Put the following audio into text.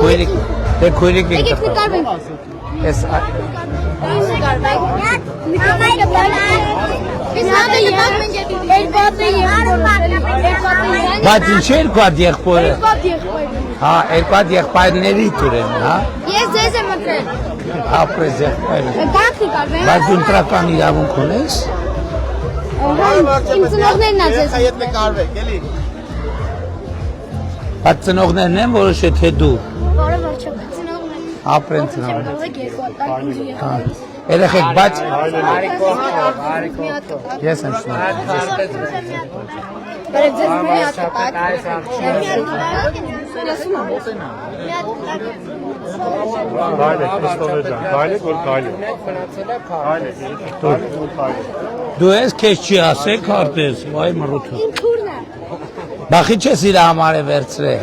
քույրիկ Եկեք նկարվենք։ Ես Բայց ինչ երկու հատ եղբորը։ Հա, երկու հատ եղբայրների տուրեն, հա։ Ես ձեզ եմ մտրել։ Ապրես եղբայրը։ Գանք նկարվենք։ Բայց դու ընտրական իրավունք ունես։ Իմ ծնողներն ա ձեզ։ Հետ նկարվեք, էլի։ Բայց ծնողներն են որոշե թե դու։ Որը ոչ չեմ ծնողներ։ Ապրեն ծնողները։ Հա։ Երեխեք, բայց ես եմ շնորհ։ Բարև ձեզ մի հատ տակ։ Հայլեք, Քրիստոսը ջան, հայլեք, որ հայլեք։ Դու ես քեզ չի ասեք հարտես, վայ մռութը։ Թուրն է։ Բախի չես իր համար է վերցրել։